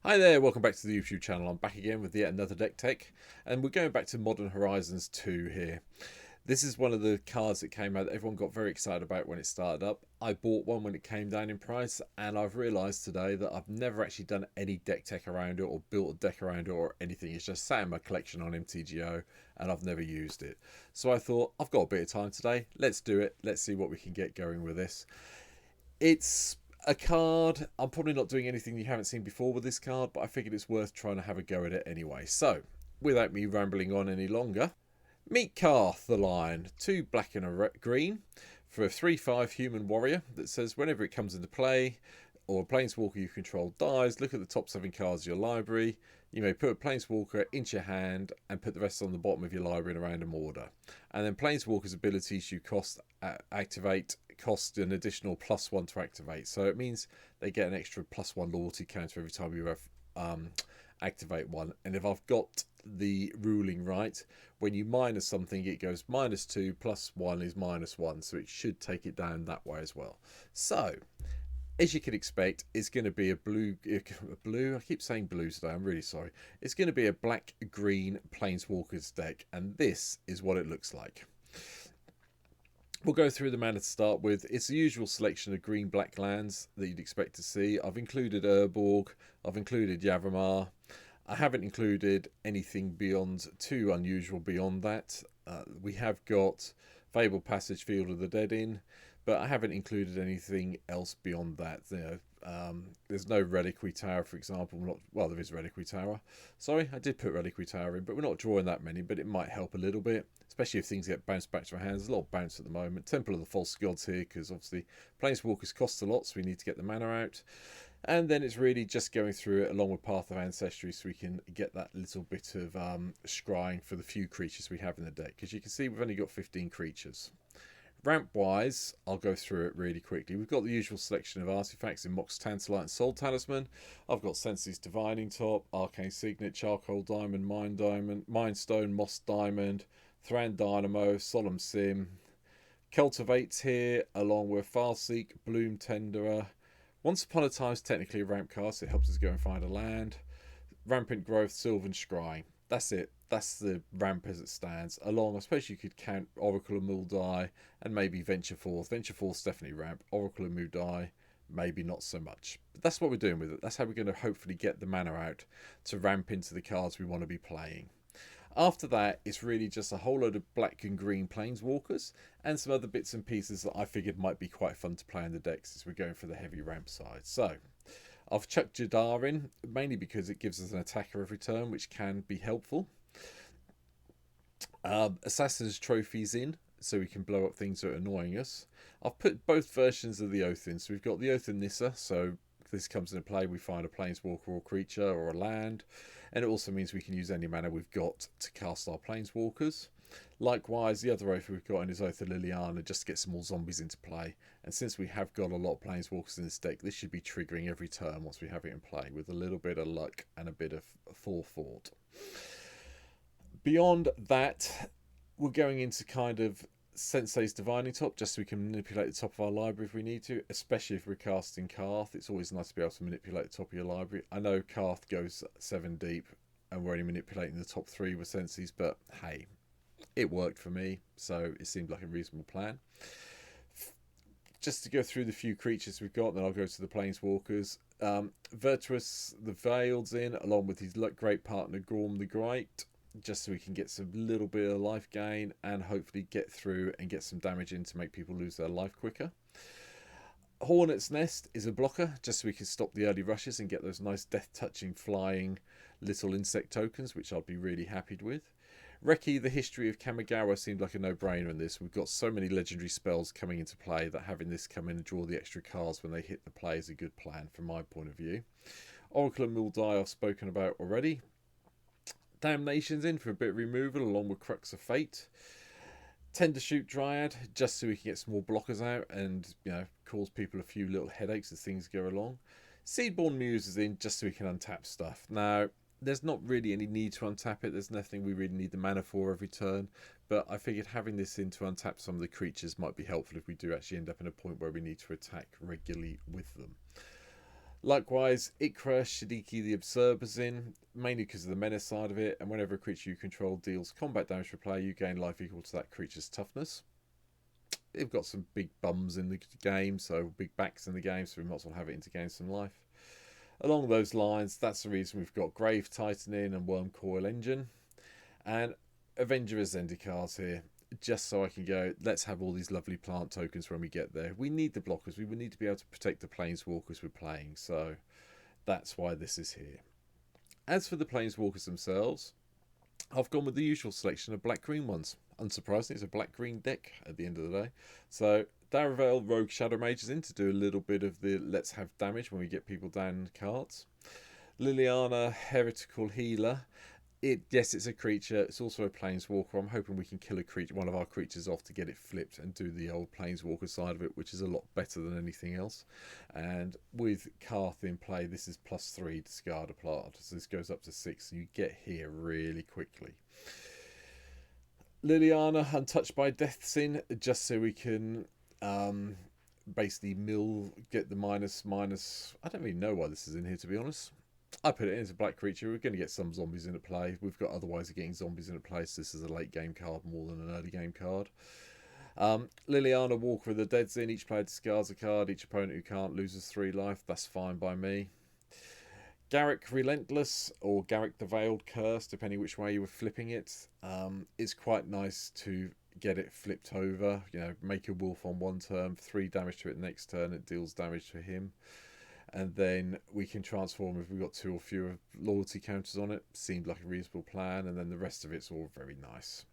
Hi there, welcome back to the YouTube channel. I'm back again with yet another deck tech, and we're going back to Modern Horizons 2 here. This is one of the cards that came out that everyone got very excited about when it started up. I bought one when it came down in price, and I've realised today that I've never actually done any deck tech around it or built a deck around it or anything. It's just sat in my collection on MTGO and I've never used it. So I thought, I've got a bit of time today, let's do it, let's see what we can get going with this. It's a card. I'm probably not doing anything you haven't seen before with this card, but I figured it's worth trying to have a go at it anyway. So, without me rambling on any longer, meet Carth the Lion, 2 black and a green for a 3/5 human warrior that says whenever it comes into play or a planeswalker you control dies, look at the top 7 cards of your library. You may put a planeswalker into your hand and put the rest on the bottom of your library in a random order. And then planeswalker's abilities you activate cost an additional +1 to activate. So it means they get an extra +1 loyalty counter every time you activate one. And if I've got the ruling right, when you minus something, it goes -2 +1 is -1. So it should take it down that way as well. So as you can expect, it's going to be a blue. I keep saying blue today. I'm really sorry. It's going to be a black-green Planeswalkers deck, and this is what it looks like. We'll go through the mana to start with. It's the usual selection of green-black lands that you'd expect to see. I've included Urborg. I've included Yavimar. I haven't included anything beyond too unusual beyond that. We have got Fable Passage, Field of the Dead in, but I haven't included anything else beyond that. There's no Reliquary Tower, for example. Well, there is Reliquary Tower. Sorry, I did put Reliquary Tower in, but we're not drawing that many, but it might help a little bit, especially if things get bounced back to our hands. There's a lot of bounce at the moment. Temple of the False Gods here, because obviously Planeswalkers cost a lot, so we need to get the mana out. And then it's really just going through it along with Path of Ancestry so we can get that little bit of scrying for the few creatures we have in the deck. Because you can see we've only got 15 creatures. Ramp wise, I'll go through it really quickly. We've got the usual selection of artifacts in Mox Tantalite and Soul Talisman. I've got Senses Divining Top, Arcane Signet, Charcoal Diamond, Mind Stone, Moss Diamond, Thran Dynamo, Solemn Sim. Cultivates here, along with Farseek, Bloom Tenderer. Once Upon a Time is technically a ramp card, so it helps us go and find a land. Rampant Growth, Sylvan Scrying. That's it. That's the ramp as it stands. Along, I suppose you could count Oracle of Muldai and maybe Venture Forth. Venture Forth's definitely ramp. Oracle of Muldai, maybe not so much. But that's what we're doing with it. That's how we're going to hopefully get the mana out to ramp into the cards we want to be playing. After that, it's really just a whole load of black and green planeswalkers and some other bits and pieces that I figured might be quite fun to play in the decks as we're going for the heavy ramp side. So, I've chucked Jadar in, mainly because it gives us an attacker every turn, which can be helpful. Assassin's Trophies in, so we can blow up things that are annoying us. I've put both versions of the Oath in. So we've got the Oath in Nissa, so if this comes into play, we find a planeswalker or creature or a land. And it also means we can use any mana we've got to cast our planeswalkers. Likewise, the other Oath we've got in is Oath of Liliana, just to get some more zombies into play. And since we have got a lot of planeswalkers in this deck, this should be triggering every turn once we have it in play, with a little bit of luck and a bit of forethought. Beyond that, we're going into kind of Sensei's Divining Top, just so we can manipulate the top of our library if we need to, especially if we're casting Carth. It's always nice to be able to manipulate the top of your library. I know Carth goes 7 deep and we're only manipulating the top 3 with Senseis, but hey, it worked for me, so it seemed like a reasonable plan. Just to go through the few creatures we've got, then I'll go to the Planeswalkers. Virtuous the Veiled's in, along with his great partner Gorm the Great, just so we can get some little bit of life gain and hopefully get through and get some damage in to make people lose their life quicker. Hornet's Nest is a blocker, just so we can stop the early rushes and get those nice death-touching flying little insect tokens, which I'd be really happy with. Reki, the History of Kamigawa, seemed like a no-brainer in this. We've got so many legendary spells coming into play that having this come in and draw the extra cards when they hit the play is a good plan from my point of view. Oracle of Muldai I've spoken about already. Damnation's in for a bit of removal along with Crux of Fate. Tendershoot Dryad, just so we can get some more blockers out and, you know, cause people a few little headaches as things go along. Seedborn Muse is in just so we can untap stuff. Now, there's not really any need to untap it. There's nothing we really need the mana for every turn. But I figured having this in to untap some of the creatures might be helpful if we do actually end up in a point where we need to attack regularly with them. Likewise, Ikra, Shadiki the Observer's in, mainly because of the menace side of it, and whenever a creature you control deals combat damage for player, you gain life equal to that creature's toughness. They've got some big bums in the game, so big backs in the game, so we might as well have it in to gain some life. Along those lines, that's the reason we've got Grave Titan in and Worm Coil Engine. And Avenger Ascendi cards here, just so I can go, let's have all these lovely plant tokens when we get there. We need the blockers, we would need to be able to protect the Planeswalkers we're playing, so that's why this is here. As for the Planeswalkers themselves, I've gone with the usual selection of black-green ones. Unsurprisingly, it's a black-green deck at the end of the day. So Daravel Rogue Shadow Mage is in to do a little bit of the let's have damage when we get people down cards. Liliana Heretical Healer. Yes, it's a creature. It's also a Planeswalker. I'm hoping we can kill a creature, one of our creatures off to get it flipped and do the old Planeswalker side of it, which is a lot better than anything else. And with Carth in play, this is +3 discard a plant. So this goes up to 6, and you get here really quickly. Liliana, Untouched by Death's in, just so we can basically get the minus. I don't really know why this is in here, to be honest. I put it in as a black creature. We're going to get some zombies in at play. We've got otherwise getting zombies in at play, so this is a late game card more than an early game card. Liliana, Walker of the Dead's in. Each player discards a card. Each opponent who can't loses 3 life. That's fine by me. Garrick Relentless, or Garrick the Veiled Curse, depending which way you were flipping it. It's quite nice to get it flipped over. You know, make a wolf on one turn, 3 damage to it next turn. It deals damage to him. And then we can transform if we've got 2 or fewer loyalty counters on it. Seemed like a reasonable plan, and then the rest of it's all very nice.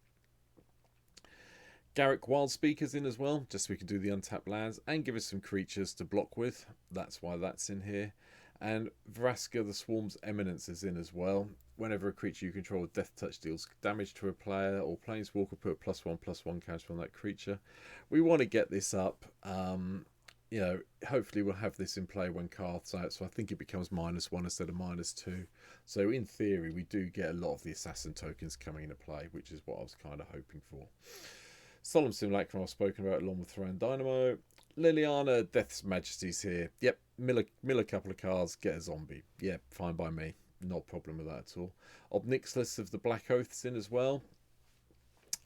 Garrick Wild Speaker's in as well, just so we can do the untapped lands and give us some creatures to block with. That's why that's in here. And Vraska the Swarm's Eminence is in as well. Whenever a creature you control with Death Touch deals damage to a player or Planeswalker, put a +1/+1 counter on that creature. We want to get this up. You know, hopefully we'll have this in play when Carth's out, so I think it becomes -1 instead of -2. So in theory, we do get a lot of the assassin tokens coming into play, which is what I was kind of hoping for. Solemn Simulacrum I've spoken about along with Thrown Dynamo. Liliana, Death's Majesty's here. Yep, mill a couple of cards, get a zombie. Yep, fine by me. No problem with that at all. Obnixilus of the Black Oath's in as well.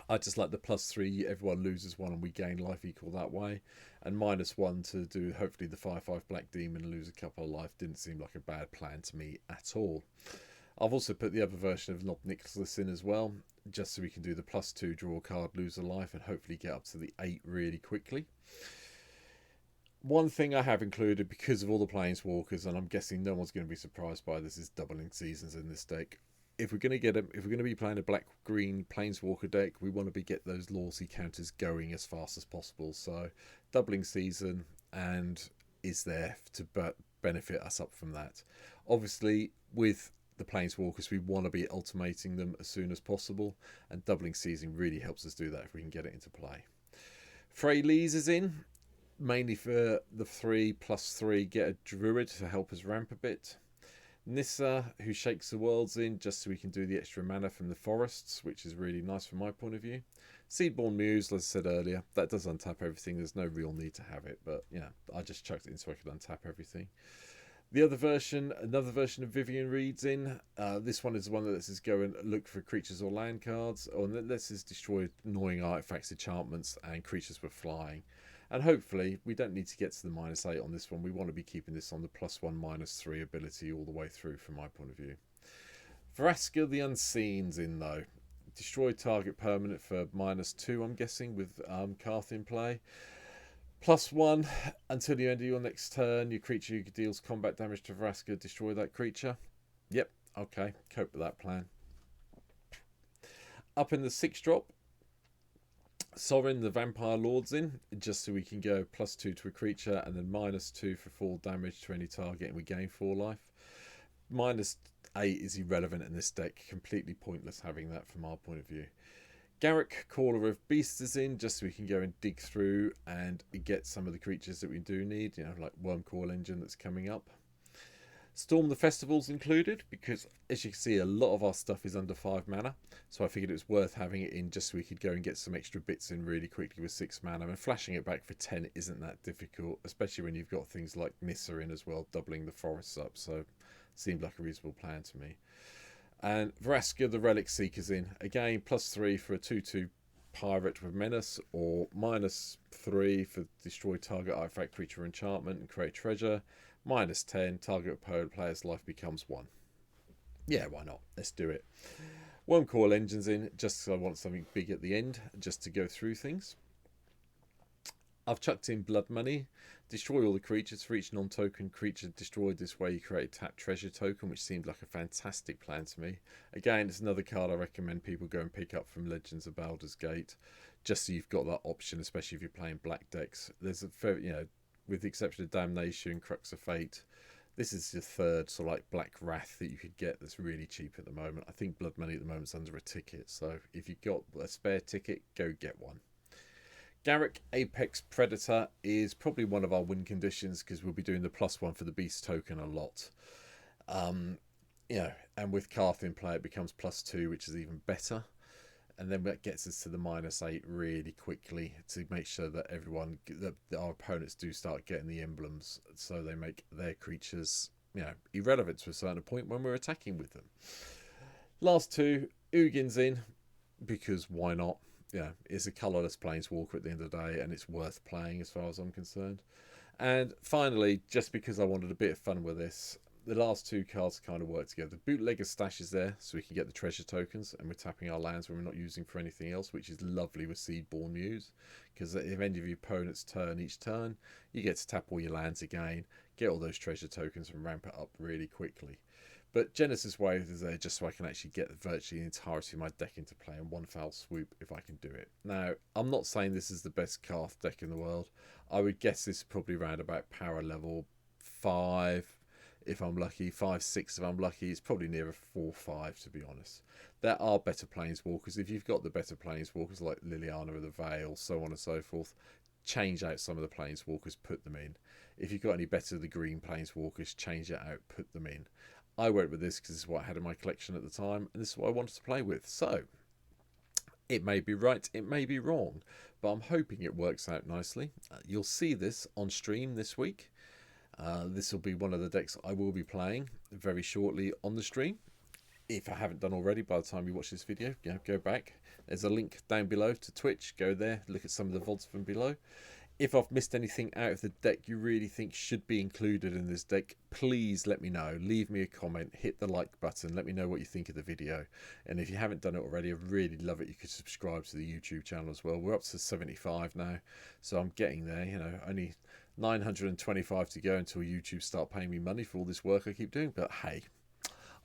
I just like the +3, everyone loses 1 and we gain life equal that way. And -1 to do hopefully the 5/5 Black Demon and lose a couple of life didn't seem like a bad plan to me at all. I've also put the other version of Obnixilus in as well, just so we can do the +2, draw a card, lose a life, and hopefully get up to the 8 really quickly. One thing I have included, because of all the Planeswalkers, and I'm guessing no one's going to be surprised by this, is doubling seasons in this deck. If we're going to be playing a black-green Planeswalker deck, we want to get those loyalty counters going as fast as possible. So, doubling season and is there to benefit us up from that. Obviously, with the Planeswalkers, we want to be ultimating them as soon as possible, and doubling season really helps us do that if we can get it into play. Freylees is in, mainly for the 3/3, get a Druid to help us ramp a bit. Nissa, who shakes the worlds in, just so we can do the extra mana from the forests, which is really nice from my point of view. Seedborn Muse, as I said earlier, that does untap everything. There's no real need to have it, but yeah, I just chucked it in so I could untap everything. The other version, another version of Vivian Reed's in. This one is the one that lets us go and look for creatures or land cards, or lets us destroy annoying artifacts, enchantments, and creatures with flying. And hopefully, we don't need to get to the -8 on this one. We want to be keeping this on the +1/-3 ability all the way through from my point of view. Vraska the Unseen's in though. Destroy target permanent for -2, I'm guessing, with Carth in play. +1 until the end of your next turn. Your creature deals combat damage to Vraska. Destroy that creature. Yep, okay. Cope with that plan. Up in the 6-drop. Sovereign the Vampire Lord's in, just so we can go +2 to a creature and then -2 for 4 damage to any target, and we gain 4 life. -8 is irrelevant in this deck, completely pointless having that from our point of view. Garrick, Caller of Beasts is in, just so we can go and dig through and get some of the creatures that we do need, you know, like Worm Coil Engine that's coming up. Storm the Festival's included because, as you can see, a lot of our stuff is under 5 mana. So I figured it was worth having it in just so we could go and get some extra bits in really quickly with 6 mana. And flashing it back for 10 isn't that difficult, especially when you've got things like Nissa in as well, doubling the forests up. So seemed like a reasonable plan to me. And Vraska the Relic Seeker's in. Again, +3 for a 2/2 pirate with menace, or -3 for destroy target artifact, creature, enchantment and create treasure. -10, target opponent player's life becomes 1. Yeah, why not? Let's do it. Wormcoil Engine's in, just because I want something big at the end, just to go through things. I've chucked in Blood Money. Destroy all the creatures. For each non-token creature destroyed this way, you create a tapped treasure token, which seemed like a fantastic plan to me. Again, it's another card I recommend people go and pick up from Legends of Baldur's Gate, just so you've got that option, especially if you're playing black decks. There's a fair, with the exception of Damnation, Crux of Fate, this is the third sort of like Black Wrath that you could get that's really cheap at the moment. I think Blood Money at the moment is under a ticket, so if you've got a spare ticket, go get one. Garrick Apex Predator is probably one of our win conditions because we'll be doing the +1 for the beast token a lot. And with Carth in play, it becomes +2, which is even better. And then that gets us to the -8 really quickly to make sure that our opponents do start getting the emblems, so they make their creatures, irrelevant to a certain point when we're attacking with them. Last two, Ugin's in because why not? It's a colourless planeswalker at the end of the day, and it's worth playing as far as I'm concerned. And finally, just because I wanted a bit of fun with this, the last two cards kind of work together. Bootlegger's Stash is there, so we can get the treasure tokens, and we're tapping our lands when we're not using for anything else, which is lovely with Seedborn Muse, because at the end of your opponent's turn each turn, you get to tap all your lands again, get all those treasure tokens, and ramp it up really quickly. But Genesis Wave is there just so I can actually get virtually the entirety of my deck into play in one foul swoop if I can do it. Now, I'm not saying this is the best Carth deck in the world. I would guess this is probably around about power level 5 if I'm lucky, 5, 6 if I'm lucky. It's probably near a 4, 5 to be honest. There are better planeswalkers. If you've got the better planeswalkers like Liliana of the Veil, so on and so forth, change out some of the planeswalkers, put them in. If you've got any better of the green planeswalkers, change it out, put them in. I went with this because this is what I had in my collection at the time, and this is what I wanted to play with. So, it may be right, it may be wrong, but I'm hoping it works out nicely. You'll see this on stream this week. This will be one of the decks I will be playing very shortly on the stream. If I haven't done already by the time you watch this video, go back. There's a link down below to Twitch. Go there, look at some of the VODs from below. If I've missed anything out of the deck you really think should be included in this deck, please let me know. Leave me a comment, hit the like button, let me know what you think of the video. And if you haven't done it already, I'd really love it. You could subscribe to the YouTube channel as well. We're up to 75 now, so I'm getting there. Only 925 to go until YouTube start paying me money for all this work I keep doing. But hey,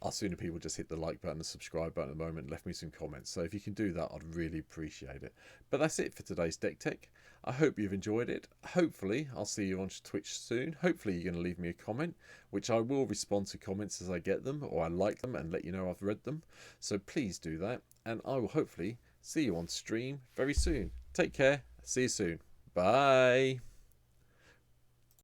I'll sooner people just hit the like button and subscribe button at the moment and left me some comments. So if you can do that, I'd really appreciate it. But that's it for today's Deck Tech. I hope you've enjoyed it. Hopefully, I'll see you on Twitch soon. Hopefully, you're going to leave me a comment, which I will respond to comments as I get them, or I like them and let you know I've read them. So please do that. And I will hopefully see you on stream very soon. Take care. See you soon. Bye.